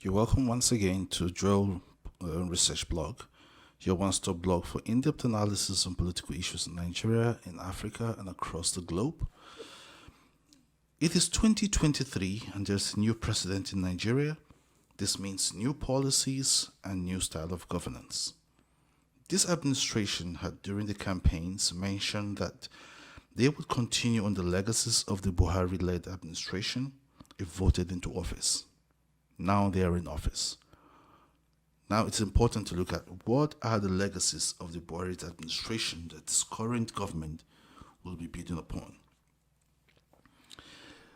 You're welcome once again to Drill Research Blog, your one-stop blog for in-depth analysis on political issues in Nigeria, in Africa, and across the globe. It is 2023 and there's a new president in Nigeria. This means new policies and new style of governance. This administration had during the campaigns mentioned that they would continue on the legacies of the Buhari-led administration if voted into office. Now they are in office. Now it's important to look at what are the legacies of the Buhari administration that this current government will be building upon.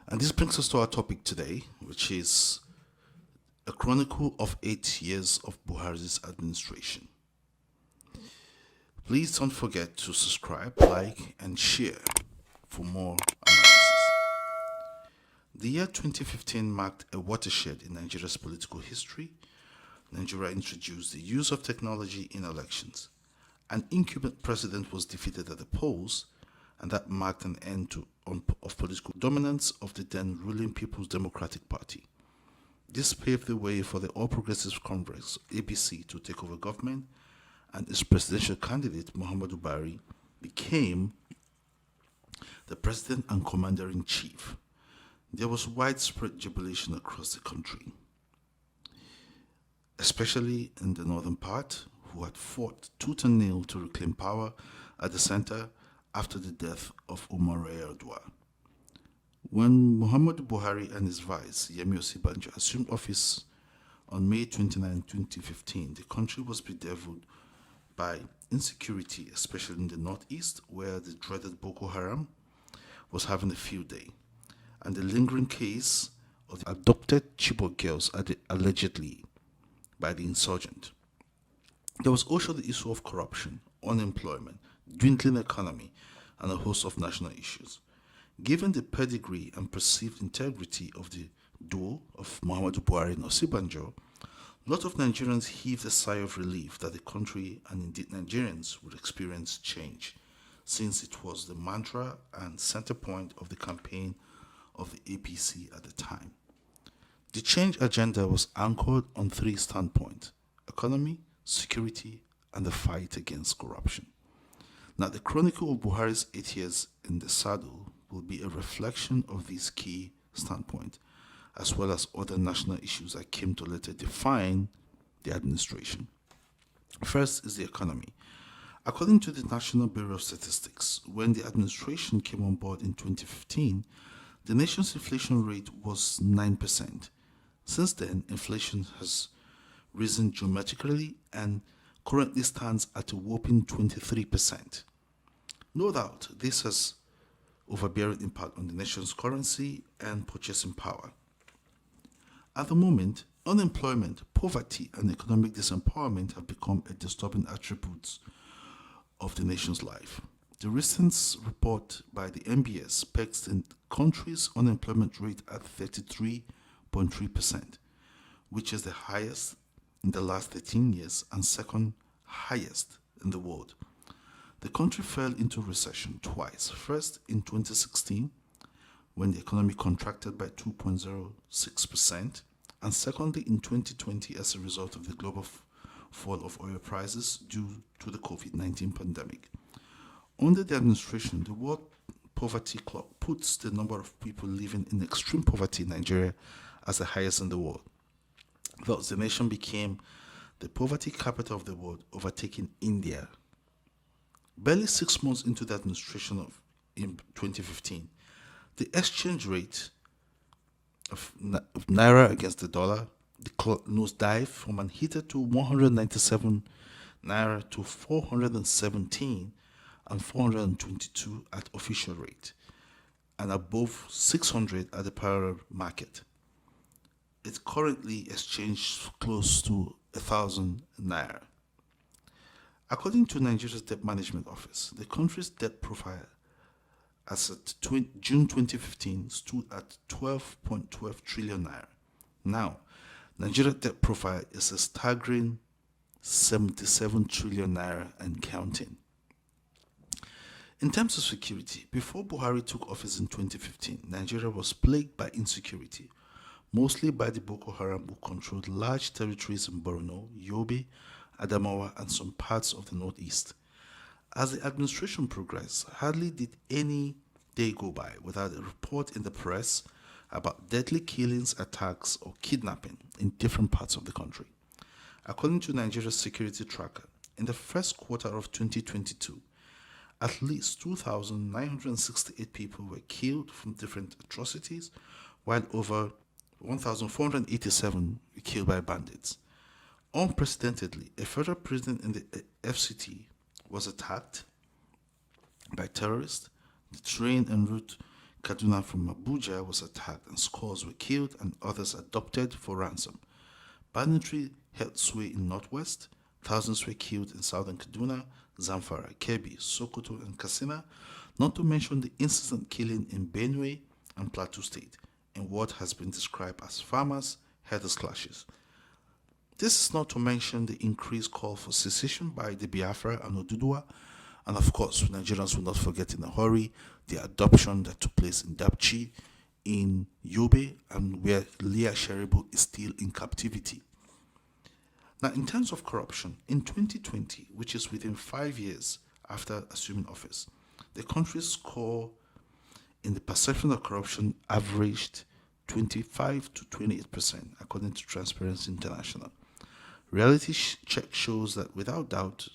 And this brings us to our topic today, which is a chronicle of 8 years of Buhari's administration. Please don't forget to subscribe, like, and share for more analysis. The year 2015 marked a watershed in Nigeria's political history. Nigeria introduced the use of technology in elections. An incumbent president was defeated at the polls, and that marked an end of political dominance of the then ruling People's Democratic Party. This paved the way for the All Progressives Congress, APC, to take over government, and its presidential candidate, Muhammadu Buhari, became the president and commander-in-chief. There was widespread jubilation across the country, especially in the northern part, who had fought tooth and nail to reclaim power at the center after the death of Umar Yar'Adua. When Muhammadu Buhari and his vice, Yemi Osinbajo, assumed office on May 29, 2015, the country was bedeviled by insecurity, especially in the northeast, where the dreaded Boko Haram was having a field day, and the lingering case of the adopted Chibok girls allegedly by the insurgent. There was also the issue of corruption, unemployment, dwindling economy, and a host of national issues. Given the pedigree and perceived integrity of the duo of Muhammadu Buhari and Osinbajo, a lot of Nigerians heaved a sigh of relief that the country and indeed Nigerians would experience change, since it was the mantra and center point of the campaign of the APC at the time. The change agenda was anchored on three standpoints: economy, security, and the fight against corruption. Now, the chronicle of Buhari's 8 years in the saddle will be a reflection of these key standpoints, as well as other national issues that came to later define the administration. First is the economy. According to the National Bureau of Statistics, when the administration came on board in 2015, the nation's inflation rate was 9%. Since then, inflation has risen dramatically and currently stands at a whopping 23%. No doubt, this has overbearing impact on the nation's currency and purchasing power. At the moment, unemployment, poverty, and economic disempowerment have become a disturbing attributes of the nation's life. The recent report by the NBS pegs the country's unemployment rate at 33.3%, which is the highest in the last 13 years and second highest in the world. The country fell into recession twice, first in 2016, when the economy contracted by 2.06%, and secondly in 2020 as a result of the global fall of oil prices due to the COVID-19 pandemic. Under the administration, the World Poverty Clock puts the number of people living in extreme poverty in Nigeria as the highest in the world. Thus, the nation became the poverty capital of the world, overtaking India. Barely 6 months into the administration in 2015, the exchange rate of naira against the dollar nosedived from an hitherto 197 naira to 417 and 422 at official rate, and above 600 at the parallel market. It currently exchanged close to 1,000 naira. According to Nigeria's Debt Management Office, the country's debt profile as at June 2015 stood at 12.12 trillion naira. Now, Nigeria's debt profile is a staggering 77 trillion naira and counting. In terms of security, before Buhari took office in 2015, Nigeria was plagued by insecurity. mostly by the Boko Haram, who controlled large territories in Borno, Yobe, Adamawa, and some parts of the northeast. As the administration progressed, hardly did any day go by without a report in the press about deadly killings, attacks, or kidnapping in different parts of the country. According to Nigeria's security tracker, in the first quarter of 2022, at least 2,968 people were killed from different atrocities, while over 1,487 were killed by bandits. Unprecedentedly, a federal prison in the FCT was attacked by terrorists. The train en route Kaduna from Abuja was attacked and scores were killed and others adopted for ransom. Banditry held sway in northwest. Thousands were killed in southern Kaduna, Zamfara, Kebbi, Sokoto, and Katsina, not to mention the incessant killing in Benue and Plateau State in what has been described as farmers-herders clashes. This is not to mention the increased call for secession by the Biafra and Oduduwa, and of course, Nigerians will not forget in a hurry the adoption that took place in Dapchi, in Yobe, and where Leah Sheribu is still in captivity. Now, in terms of corruption, in 2020, which is within 5 years after assuming office, the country's score in the perception of corruption averaged 25 to 28%, according to Transparency International. Reality check shows that without doubt,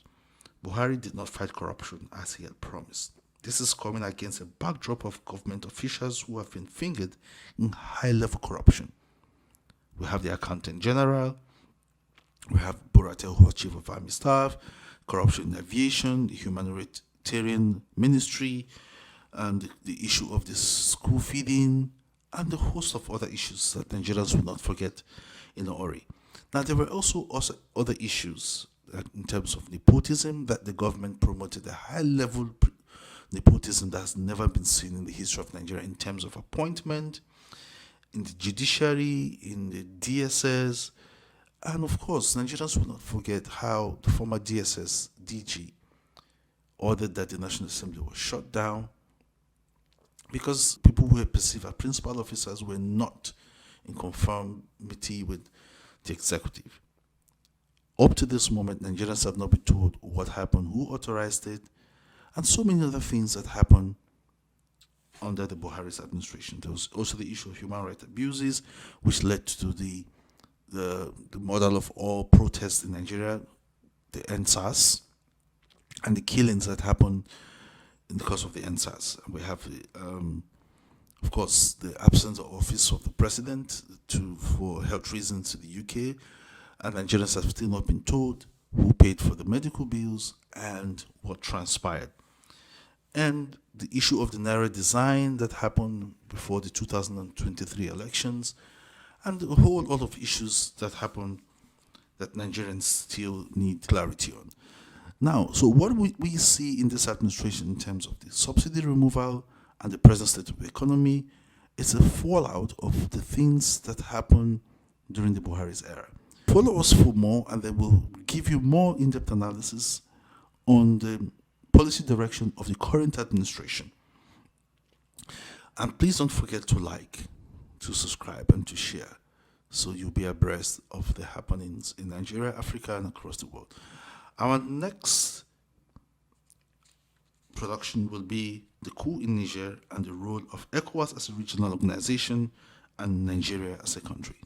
Buhari did not fight corruption as he had promised. This is coming against a backdrop of government officials who have been fingered in high-level corruption. We have the Accountant General, we have Buratel, who was Chief of Army Staff, corruption in aviation, the humanitarian ministry, and the issue of the school feeding, and a host of other issues that Nigerians will not forget in a hurry. Now, there were also other issues in terms of nepotism, that the government promoted a high-level nepotism that has never been seen in the history of Nigeria in terms of appointment, in the judiciary, in the DSS, and of course, Nigerians will not forget how the former DSS DG ordered that the National Assembly was shut down because people who were perceived as principal officers were not in conformity with the executive. Up to this moment, Nigerians have not been told what happened, who authorized it, and so many other things that happened under the Buhari's administration. There was also the issue of human rights abuses, which led to the model of all protests in Nigeria, the NSAS, and the killings that happened in the course of the NSAS. We have, of course, the absence of office of the president for health reasons in the UK, and Nigerians have still not been told who paid for the medical bills and what transpired. And the issue of the Naira design that happened before the 2023 elections, and a whole lot of issues that happened that Nigerians still need clarity on. Now, so what we see in this administration in terms of the subsidy removal and the present state of the economy is a fallout of the things that happened during the Buhari's era. Follow us for more, and then we'll give you more in-depth analysis on the policy direction of the current administration. And please don't forget to like, to subscribe, and to share, so you'll be abreast of the happenings in Nigeria, Africa, and across the world. Our next production will be the coup in Niger and the role of ECOWAS as a regional organization and Nigeria as a country.